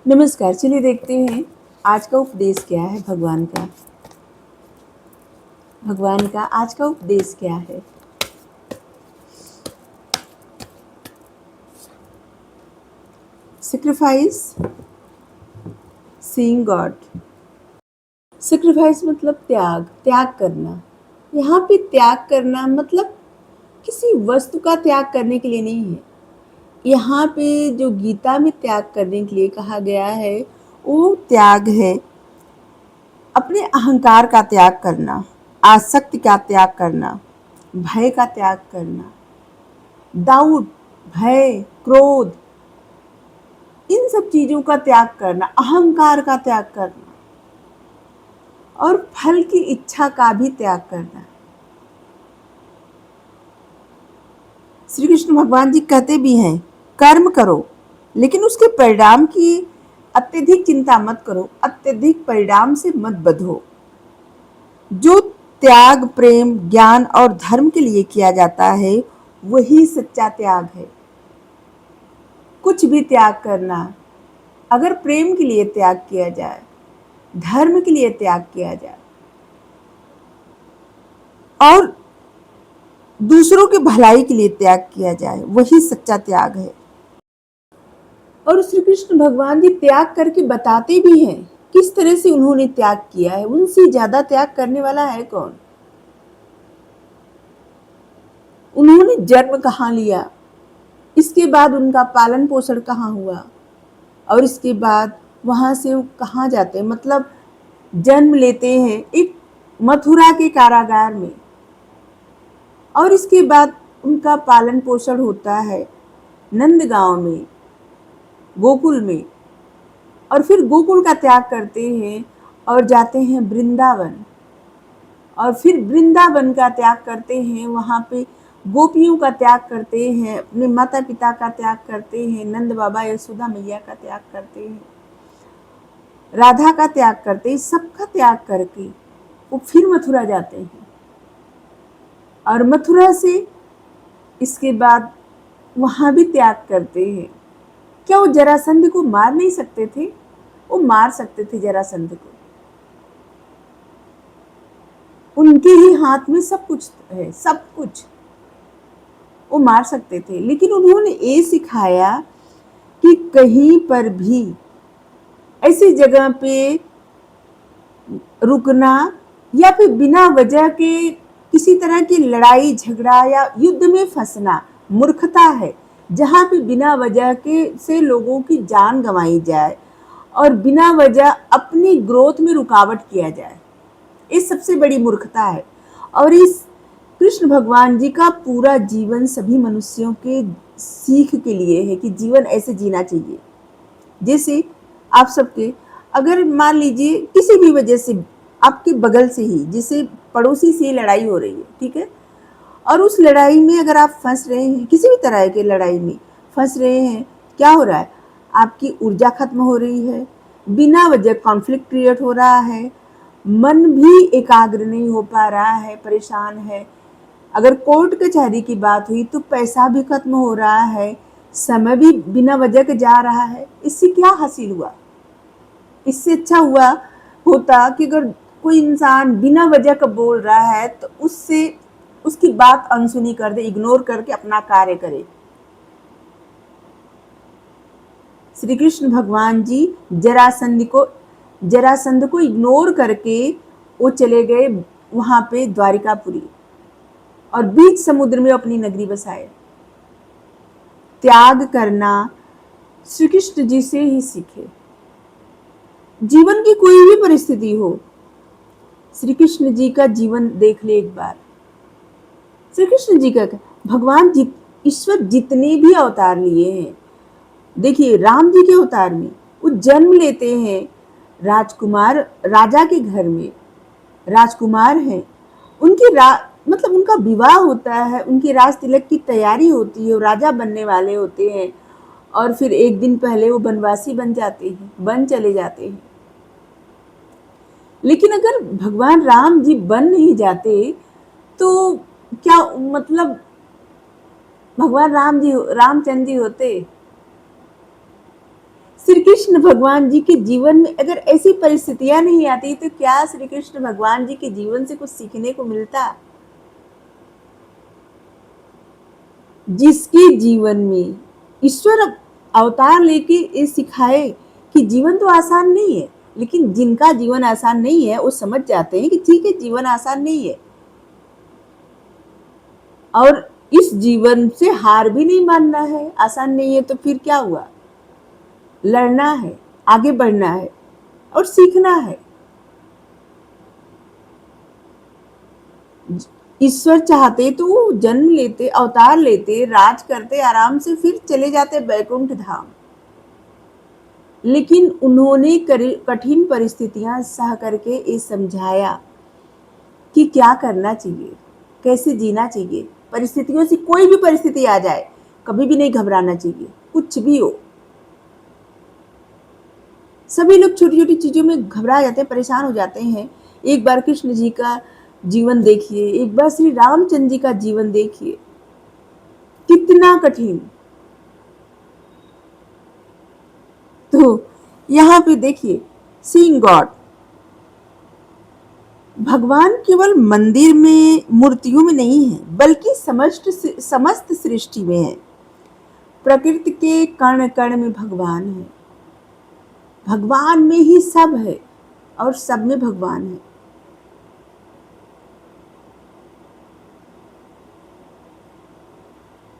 नमस्कार। चलिए देखते हैं आज का उपदेश क्या है भगवान का। आज का उपदेश क्या है। Sacrifice seeing God. सेक्रीफाइस मतलब त्याग करना। यहाँ पे त्याग करना मतलब किसी वस्तु का त्याग करने के लिए नहीं है। यहाँ पे जो गीता में त्याग करने के लिए कहा गया है वो त्याग है अपने अहंकार का त्याग करना, आसक्ति का त्याग करना, भय का त्याग करना, डाउट, भय, क्रोध, इन सब चीजों का त्याग करना, अहंकार का त्याग करना और फल की इच्छा का भी त्याग करना। श्री कृष्ण भगवान जी कहते भी हैं कर्म करो लेकिन उसके परिणाम की अत्यधिक चिंता मत करो, अत्यधिक परिणाम से मत बंधो। जो त्याग प्रेम ज्ञान और धर्म के लिए किया जाता है वही सच्चा त्याग है। कुछ भी त्याग करना, अगर प्रेम के लिए त्याग किया जाए, धर्म के लिए त्याग किया जाए और दूसरों की भलाई के लिए त्याग किया जाए, वही सच्चा त्याग है। और श्री कृष्ण भगवान जी त्याग करके बताते भी हैं किस तरह से उन्होंने त्याग किया है। उनसे ज्यादा त्याग करने वाला है कौन। उन्होंने जन्म कहाँ लिया, इसके बाद उनका पालन पोषण कहाँ हुआ और इसके बाद वहां से वो कहाँ जाते हैं। मतलब जन्म लेते हैं एक मथुरा के कारागार में और इसके बाद उनका पालन पोषण होता है नंदगांव में, गोकुल में, और फिर गोकुल का त्याग करते हैं और जाते हैं वृंदावन और फिर वृंदावन का त्याग करते हैं। वहाँ पे गोपियों का त्याग करते हैं, अपने माता पिता का त्याग करते हैं, नंद बाबा यशोदा मैया का त्याग करते हैं, राधा का त्याग करते हैं। सबका त्याग करके वो फिर मथुरा जाते हैं और मथुरा से इसके बाद वहां भी त्याग करते हैं। क्या वो जरासंध को मार नहीं सकते थे? वो मार सकते थे जरासंध को, उनके ही हाथ में सब कुछ है, सब कुछ वो मार सकते थे। लेकिन उन्होंने ये सिखाया कि कहीं पर भी ऐसी जगह पे रुकना या फिर बिना वजह के किसी तरह की लड़ाई झगड़ा या युद्ध में फंसना मूर्खता है। जहाँ पे बिना वजह के से लोगों की जान गंवाई जाए और बिना वजह अपनी ग्रोथ में रुकावट किया जाए, ये सबसे बड़ी मूर्खता है। और इस कृष्ण भगवान जी का पूरा जीवन सभी मनुष्यों के सीख के लिए है कि जीवन ऐसे जीना चाहिए। जैसे आप सबके अगर मान लीजिए किसी भी वजह से आपके बगल से ही, जैसे पड़ोसी से लड़ाई हो रही है, ठीक है, और उस लड़ाई में अगर आप फंस रहे हैं, किसी भी तरह के लड़ाई में फंस रहे हैं, क्या हो रहा है, आपकी ऊर्जा खत्म हो रही है, बिना वजह कॉन्फ्लिक्ट क्रिएट हो रहा है, मन भी एकाग्र नहीं हो पा रहा है, परेशान है। अगर कोर्ट कचहरी की बात हुई तो पैसा भी खत्म हो रहा है, समय भी बिना वजह के जा रहा है। इससे क्या हासिल हुआ? इससे अच्छा हुआ होता कि अगर कोई इंसान बिना वजह का बोल रहा है तो उससे उसकी बात अनसुनी कर दे, इग्नोर करके अपना कार्य करे। श्री कृष्ण भगवान जी जरासंध को इग्नोर करके वो चले गए वहां पे द्वारिकापुरी और बीच समुद्र में अपनी नगरी बसाए। त्याग करना श्री कृष्ण जी से ही सीखे। जीवन की कोई भी परिस्थिति हो, श्री कृष्ण जी का जीवन देख ले एक बार। श्री कृष्ण जी का भगवान ईश्वर जितने भी अवतार लिए हैं, देखिए राम जी के अवतार में वो जन्म लेते हैं राजकुमार, राजा के घर में राजकुमार हैं, मतलब उनका विवाह होता है, उनकी राज तिलक की तैयारी होती है, वो राजा बनने वाले होते हैं और फिर एक दिन पहले वो वनवासी बन जाते हैं, बन चले जाते हैं। लेकिन अगर भगवान राम जी बन नहीं जाते तो क्या मतलब भगवान रामचंद्र जी होते? श्री कृष्ण भगवान जी के जीवन में अगर ऐसी परिस्थितियां नहीं आती तो क्या श्री कृष्ण भगवान जी के जीवन से कुछ सीखने को मिलता? जिसके जीवन में ईश्वर अवतार लेके ये सिखाए कि जीवन तो आसान नहीं है, लेकिन जिनका जीवन आसान नहीं है वो समझ जाते हैं कि ठीक है, जीवन आसान नहीं है और इस जीवन से हार भी नहीं मानना है। आसान नहीं है तो फिर क्या हुआ? लड़ना है, आगे बढ़ना है और सीखना है। ईश्वर चाहते तो वो जन्म लेते, अवतार लेते, राज करते, आराम से फिर चले जाते बैकुंठ धाम, लेकिन उन्होंने कठिन परिस्थितियां सह करके ये समझाया कि क्या करना चाहिए, कैसे जीना चाहिए। परिस्थितियों से कोई भी परिस्थिति आ जाए कभी भी नहीं घबराना चाहिए, कुछ भी हो। सभी लोग छोटी छोटी चीजों में घबरा जाते हैं, परेशान हो जाते हैं। एक बार कृष्ण जी का जीवन देखिए, एक बार श्री रामचंद्र जी का जीवन देखिए, कितना कठिन। तो यहाँ पे देखिए, सीइंग गॉड, भगवान केवल मंदिर में, मूर्तियों में नहीं है, बल्कि समस्त सृष्टि में है। प्रकृति के कण कण में भगवान है। भगवान में ही सब है और सब में भगवान है।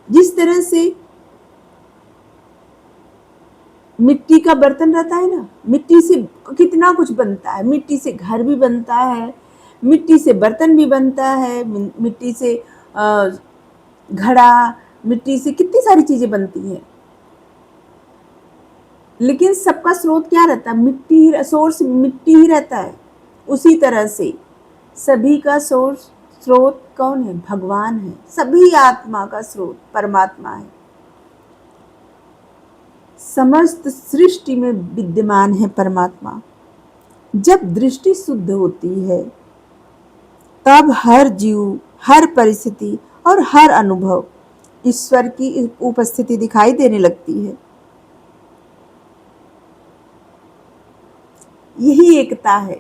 जिस तरह से मिट्टी का बर्तन रहता है ना, मिट्टी से कितना कुछ बनता है। मिट्टी से घर भी बनता है, मिट्टी से बर्तन भी बनता है, मिट्टी से घड़ा, मिट्टी से कितनी सारी चीजें बनती हैं। लेकिन सबका स्रोत क्या रहता है? मिट्टी, सोर्स मिट्टी ही रहता है। उसी तरह से सभी का सोर्स, स्रोत कौन है? भगवान है। सभी आत्मा का स्रोत परमात्मा है। समस्त सृष्टि में विद्यमान है परमात्मा। जब दृष्टि शुद्ध होती है तब हर जीव, हर परिस्थिति और हर अनुभव ईश्वर की उपस्थिति दिखाई देने लगती है। यही एकता है।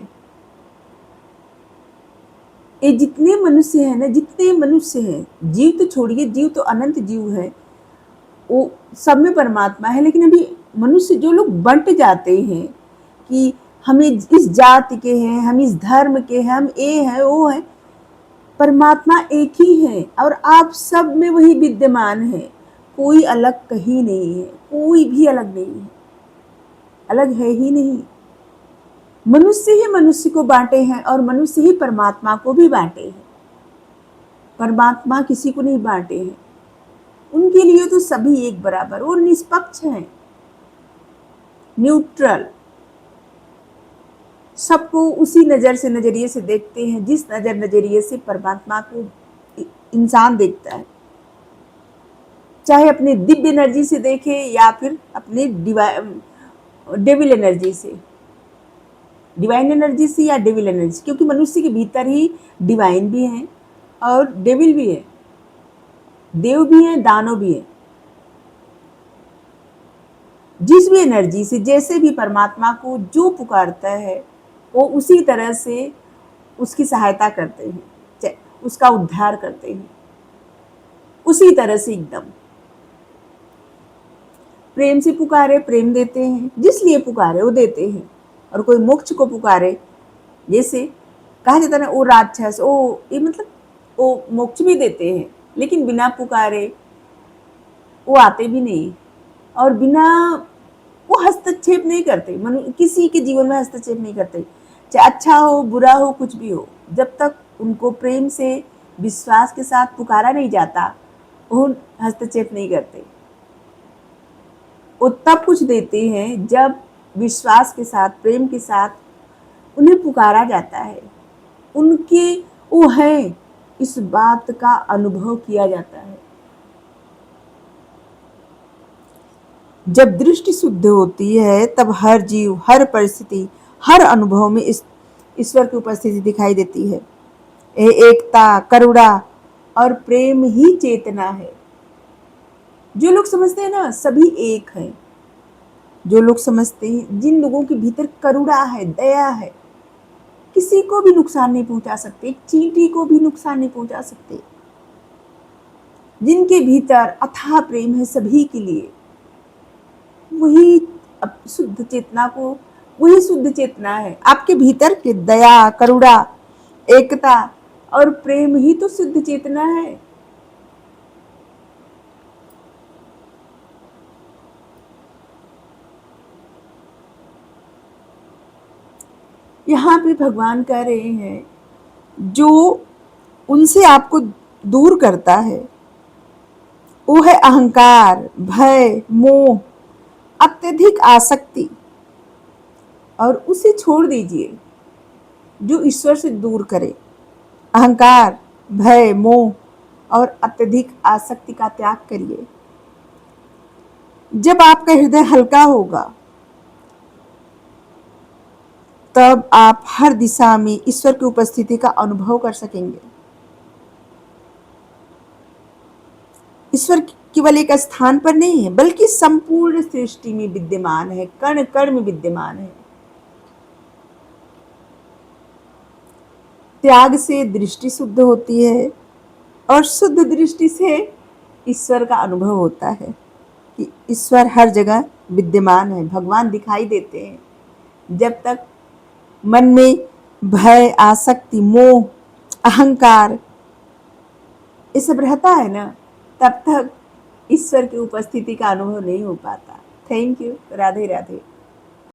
ये जितने मनुष्य हैं ना, जितने मनुष्य हैं, जीव तो छोड़िए, जीव तो अनंत जीव है, वो सब में परमात्मा है। लेकिन अभी मनुष्य जो लोग बंट जाते हैं कि हमें इस जाति के हैं, हम इस धर्म के हैं, हम ये हैं वो हैं, परमात्मा एक ही है और आप सब में वही विद्यमान है। कोई अलग कहीं नहीं है, कोई भी अलग नहीं है, अलग है ही नहीं। मनुष्य ही मनुष्य को बांटे हैं और मनुष्य ही परमात्मा को भी बांटे हैं। परमात्मा किसी को नहीं बांटे हैं। उनके लिए तो सभी एक बराबर, वो निष्पक्ष हैं, न्यूट्रल, सबको उसी नजर से, नजरिए से देखते हैं जिस नजरिए से परमात्मा को इंसान देखता है। चाहे अपने दिव्य एनर्जी से देखे या फिर अपने डेविल एनर्जी से, डिवाइन एनर्जी से या डेविल एनर्जी, क्योंकि मनुष्य के भीतर ही डिवाइन भी है और डेविल भी है, देव भी है, दानव भी है। जिस भी एनर्जी से, जैसे भी परमात्मा को जो पुकारता है वो उसी तरह से उसकी सहायता करते हैं, उसका उद्धार करते हैं, उसी तरह से एकदम प्रेम से पुकारे प्रेम देते हैं, जिसलिए पुकारे वो देते हैं। और कोई मोक्ष को पुकारे, जैसे कहा जाता है ना, वो राक्षस, वो ये मतलब वो मोक्ष भी देते हैं, लेकिन बिना पुकारे वो आते भी नहीं और बिना वो हस्तक्षेप नहीं करते, किसी के जीवन में हस्तक्षेप नहीं करते, चाहे अच्छा हो बुरा हो कुछ भी हो। जब तक उनको प्रेम से विश्वास के साथ पुकारा नहीं जाता वो हस्तक्षेप नहीं करते। वो तब कुछ देते हैं जब विश्वास के साथ, प्रेम के साथ उन्हें पुकारा जाता है, उनके वो हैं इस बात का अनुभव किया जाता है। जब दृष्टि शुद्ध होती है तब हर जीव, हर परिस्थिति, हर अनुभव में इस ईश्वर की उपस्थिति दिखाई देती है। एकता, करुणा और प्रेम ही चेतना है। जो लोग समझते हैं ना सभी एक है, जो लोग समझते हैं, जिन लोगों के भीतर करुणा है, दया है, किसी को भी नुकसान नहीं पहुंचा सकते, एक चींटी को भी नुकसान नहीं पहुंचा सकते, जिनके भीतर अथाह प्रेम है सभी के लिए, वही शुद्ध चेतना को, वही शुद्ध चेतना है। आपके भीतर के दया, करुणा, एकता और प्रेम ही तो शुद्ध चेतना है। यहाँ पे भगवान कह रहे हैं, जो उनसे आपको दूर करता है वो है अहंकार, भय, मोह, अत्यधिक आसक्ति, और उसे छोड़ दीजिए जो ईश्वर से दूर करे। अहंकार, भय, मोह और अत्यधिक आसक्ति का त्याग करिए। जब आपका हृदय हल्का होगा तब आप हर दिशा में ईश्वर की उपस्थिति का अनुभव कर सकेंगे। ईश्वर केवल एक स्थान पर नहीं है, बल्कि संपूर्ण सृष्टि में विद्यमान है, कण कण में विद्यमान है। त्याग से दृष्टि शुद्ध होती है और शुद्ध दृष्टि से ईश्वर का अनुभव होता है कि ईश्वर हर जगह विद्यमान है, भगवान दिखाई देते हैं। जब तक मन में भय, आसक्ति, मोह, अहंकार ये सब रहता है ना, तब तक ईश्वर की उपस्थिति का अनुभव नहीं हो पाता। Thank you. राधे राधे।